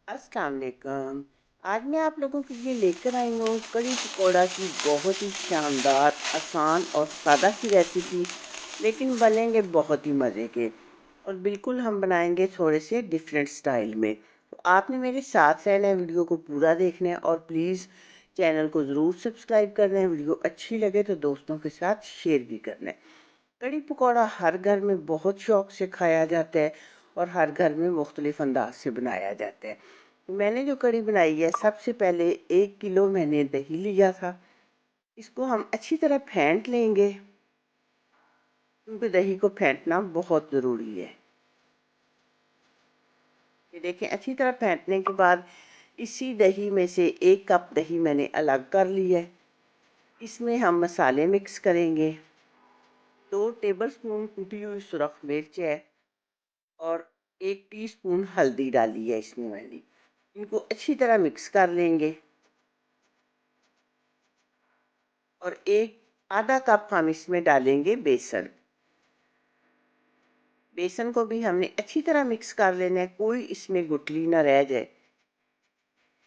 अस्सलाम वालेकुम। आज मैं आप लोगों के लिए लेकर आई हूँ कड़ी पकौड़ा की बहुत ही शानदार, आसान और सादा सी रेसिपी, लेकिन बनेंगे बहुत ही मज़े के। और बिल्कुल हम बनाएंगे थोड़े से डिफरेंट स्टाइल में। तो आपने मेरे साथ रहना है, वीडियो को पूरा देखना है और प्लीज़ चैनल को ज़रूर सब्सक्राइब करना है। वीडियो अच्छी लगे तो दोस्तों के साथ शेयर भी करना है। कड़ी पकौड़ा हर घर में बहुत शौक से खाया जाता है और हर घर में मुख्तलिफ अंदाज से बनाया जाता है। मैंने जो कड़ी बनाई है, सबसे पहले 1 किलो मैंने दही लिया था। इसको हम अच्छी तरह फेंट लेंगे, क्योंकि दही को फेंटना बहुत ज़रूरी है। ये देखें, अच्छी तरह फेंटने के बाद इसी दही में से 1 कप दही मैंने अलग कर ली है। इसमें हम मसाले मिक्स करेंगे। 2 टेबल स्पून कुटी हुई सुरख मिर्च है और 1 टीस्पून हल्दी डाली है इसमें मैंने। इनको अच्छी तरह मिक्स कर लेंगे और एक आधा कप हम इसमें डालेंगे बेसन। बेसन को भी हमने अच्छी तरह मिक्स कर लेना है, कोई इसमें गुठली ना रह जाए।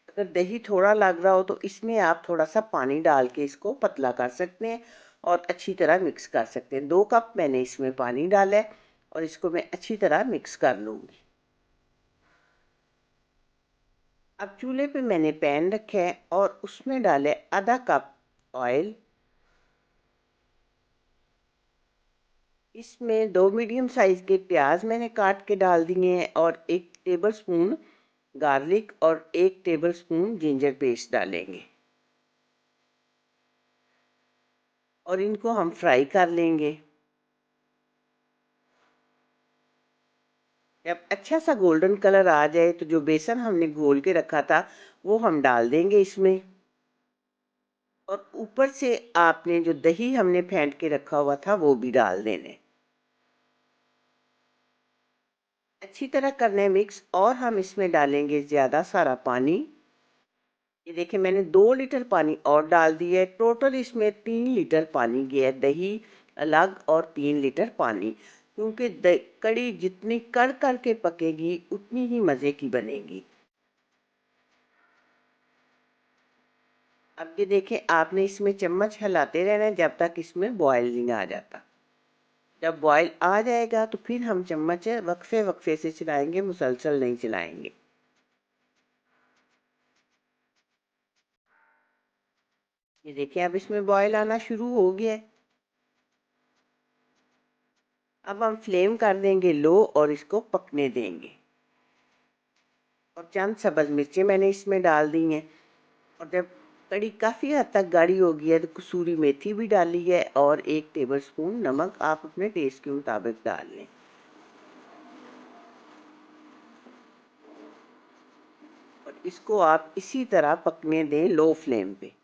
अगर दही थोड़ा लग रहा हो तो इसमें आप थोड़ा सा पानी डाल के इसको पतला कर सकते हैं और अच्छी तरह मिक्स कर सकते हैं। 2 कप मैंने इसमें पानी डाला है और इसको मैं अच्छी तरह मिक्स कर लूँगी। अब चूल्हे पे मैंने पैन रखा है और उसमें डाले आधा कप ऑयल। इसमें 2 मीडियम साइज़ के प्याज मैंने काट के डाल दिए हैं और 1 टेबल स्पून गार्लिक और 1 टेबल स्पून जिंजर पेस्ट डालेंगे और इनको हम फ्राई कर लेंगे। जब अच्छा सा गोल्डन कलर आ जाए तो जो बेसन हमने घोल के रखा था वो हम डाल देंगे इसमें। और ऊपर से आपने जो दही हमने फेंट के रखा हुआ था वो भी डाल देने। अच्छी तरह करना है मिक्स और हम इसमें डालेंगे ज़्यादा सारा पानी। ये देखिए, मैंने 2 लीटर पानी और डाल दिया है। टोटल इसमें 3 लीटर पानी गया है, दही अलग और 3 लीटर पानी, क्योंकि कड़ी जितनी कड़ कर के पकेगी उतनी ही मज़े की बनेगी। अब ये देखें, आपने इसमें चम्मच हिलाते रहना है जब तक इसमें बॉयल नहीं आ जाता। जब बॉयल आ जाएगा तो फिर हम चम्मच वक्फे वक्फे से चलाएंगे, मुसलसल नहीं चलाएंगे। ये देखिए, अब इसमें बॉयल आना शुरू हो गया है। अब हम फ्लेम कर देंगे लो और इसको पकने देंगे। और चंद सब्ज़ मिर्चें मैंने इसमें डाल दी हैं। और जब कड़ी काफ़ी हद तक गाढ़ी हो गई है तो कसूरी मेथी भी डाली है और 1 टेबल स्पून नमक आप अपने टेस्ट के मुताबिक डाल लें। और इसको आप इसी तरह पकने दें लो फ्लेम पे।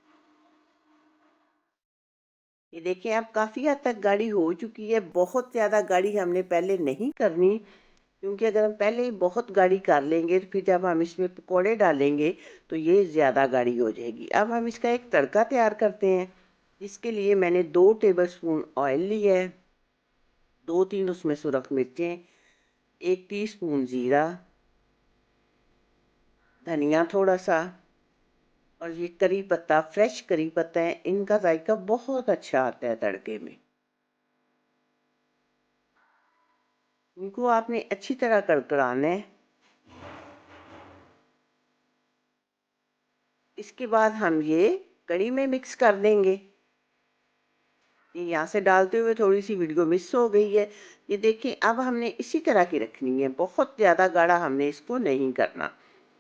ये देखिए, अब काफ़ी हद तक गाढ़ी हो चुकी है। बहुत ज़्यादा गाढ़ी हमने पहले नहीं करनी, क्योंकि अगर हम पहले ही बहुत गाढ़ी कर लेंगे तो फिर जब हम इसमें पकौड़े डालेंगे तो ये ज़्यादा गाढ़ी हो जाएगी। अब हम इसका एक तड़का तैयार करते हैं, जिसके लिए मैंने 2 टेबल स्पून ऑयल लिया है, 2-3 उसमें सुरख मिर्चें, 1 टीस्पून ज़ीरा, धनिया थोड़ा सा, और ये करी पत्ता, फ्रेश करी पत्ता है, इनका जायका बहुत अच्छा आता है तड़के में। इनको आपने अच्छी तरह कड़कड़ाना है। इसके बाद हम ये कड़ी में मिक्स कर देंगे। ये यहाँ से डालते हुए थोड़ी सी वीडियो मिस हो गई है। ये देखिए, अब हमने इसी तरह की रखनी है, बहुत ज़्यादा गाढ़ा हमने इसको नहीं करना।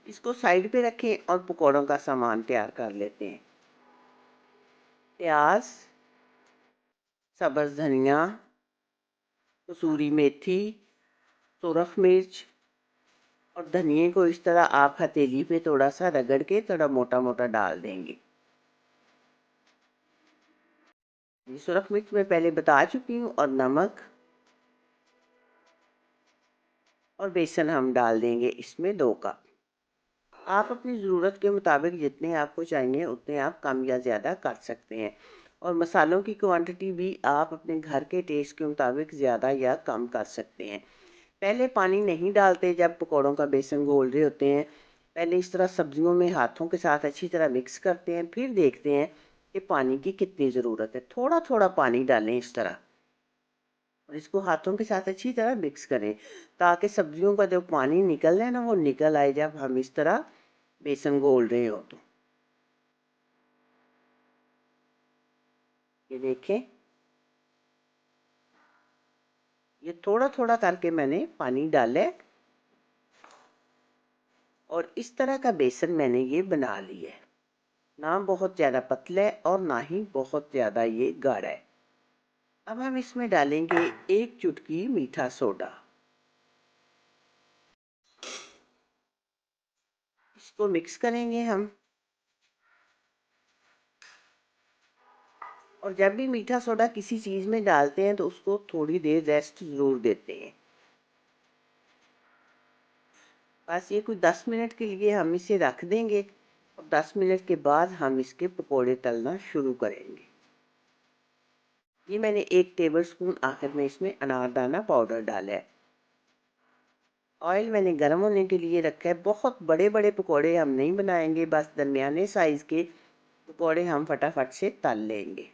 इसको साइड पे रखें और पकौड़ों का सामान तैयार कर लेते हैं। प्याज, सब्ज़ धनिया, कसूरी मेथी, सुरख मिर्च और धनिए को इस तरह आप हथेली पे थोड़ा सा रगड़ के थोड़ा मोटा मोटा डाल देंगे। ये सुरख मिर्च मैं पहले बता चुकी हूँ, और नमक और बेसन हम डाल देंगे इसमें 2 कप। आप अपनी ज़रूरत के मुताबिक जितने आपको चाहिए उतने आप कम या ज़्यादा कर सकते हैं। और मसालों की क्वांटिटी भी आप अपने घर के टेस्ट के मुताबिक ज़्यादा या कम कर सकते हैं। पहले पानी नहीं डालते जब पकौड़ों का बेसन घोल रहे होते हैं, पहले इस तरह सब्जियों में हाथों के साथ अच्छी तरह मिक्स करते हैं, फिर देखते हैं कि पानी की कितनी ज़रूरत है। थोड़ा थोड़ा पानी डालें इस तरह, और इसको हाथों के साथ अच्छी तरह मिक्स करें, ताकि सब्जियों का जो पानी निकल रहा है ना, वो निकल आए जब हम इस तरह बेसन घोल रहे हो तो। ये देखें, ये थोड़ा थोड़ा करके मैंने पानी डाला है, और इस तरह का बेसन मैंने ये बना लिया है। ना बहुत ज़्यादा पतला है और ना ही बहुत ज़्यादा ये गाढ़ा है। अब हम इसमें डालेंगे एक चुटकी मीठा सोडा। इसको मिक्स करेंगे हम, और जब भी मीठा सोडा किसी चीज़ में डालते हैं तो उसको थोड़ी देर रेस्ट ज़रूर देते हैं। बस ये कुछ 10 मिनट के लिए हम इसे रख देंगे, और 10 मिनट के बाद हम इसके पकोड़े तलना शुरू करेंगे। ये मैंने 1 टेबल स्पून आखिर में इसमें अनारदाना पाउडर डाला है। ऑयल मैंने गर्म होने के लिए रखा है। बहुत बड़े बड़े पकोड़े हम नहीं बनाएंगे, बस दरमियाने साइज़ के पकोड़े हम फटाफट से तल लेंगे,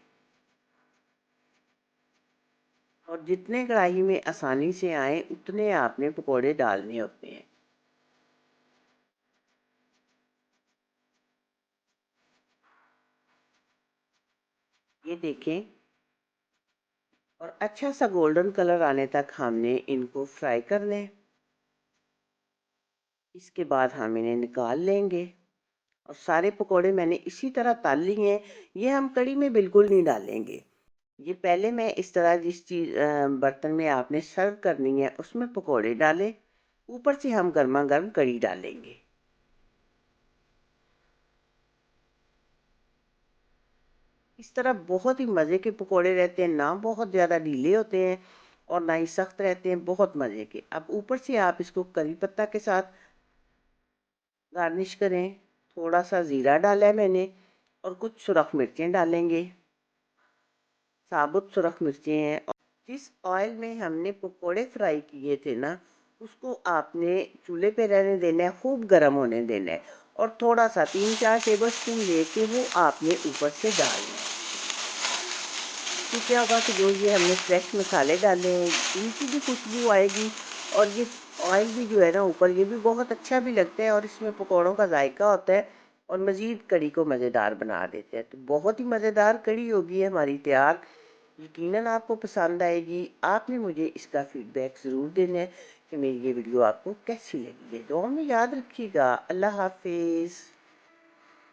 और जितने कढ़ाई में आसानी से आए उतने आपने पकोड़े डालने होते हैं। ये देखें, और अच्छा सा गोल्डन कलर आने तक हमने इनको फ्राई करना है। इसके बाद हम इन्हें निकाल लेंगे, और सारे पकोड़े मैंने इसी तरह तल लिए हैं। ये हम कढ़ी में बिल्कुल नहीं डालेंगे। ये पहले मैं इस तरह जिस चीज़ बर्तन में आपने सर्व करनी है उसमें पकोड़े डालें, ऊपर से हम गर्मा गर्म कढ़ी डालेंगे। इस तरह बहुत ही मज़े के पकोड़े रहते हैं, ना बहुत ज़्यादा ढीले होते हैं और ना ही सख्त रहते हैं, बहुत मज़े के। अब ऊपर से आप इसको करी पत्ता के साथ गार्निश करें। थोड़ा सा ज़ीरा डाला है मैंने, और कुछ सुरख मिर्चें डालेंगे, साबुत सुरख मिर्चें हैं। और जिस ऑयल में हमने पकोड़े फ्राई किए थे ना, उसको आपने चूल्हे पे रहने देना है, खूब गर्म होने देना है, और थोड़ा सा 3-4 टेबल स्पून लेके वो आपने ऊपर से डालना है। तो क्या होगा कि जो ये हमने फ्रेश मसाले डाले हैं, इनकी भी खुशबू आएगी, और ये ऑयल भी जो है ना ऊपर, ये भी बहुत अच्छा भी लगता है, और इसमें पकौड़ों का जायका होता है, और मज़ीद कढ़ी को मज़ेदार बना देते हैं। तो बहुत ही मज़ेदार कढ़ी होगी हमारी तैयार। यकीनन आपको पसंद आएगी। आपने मुझे इसका फीडबैक ज़रूर देना है कि मेरी ये वीडियो आपको कैसी लगी है। दुआ में याद रखिएगा। अल्लाह हाफिज़।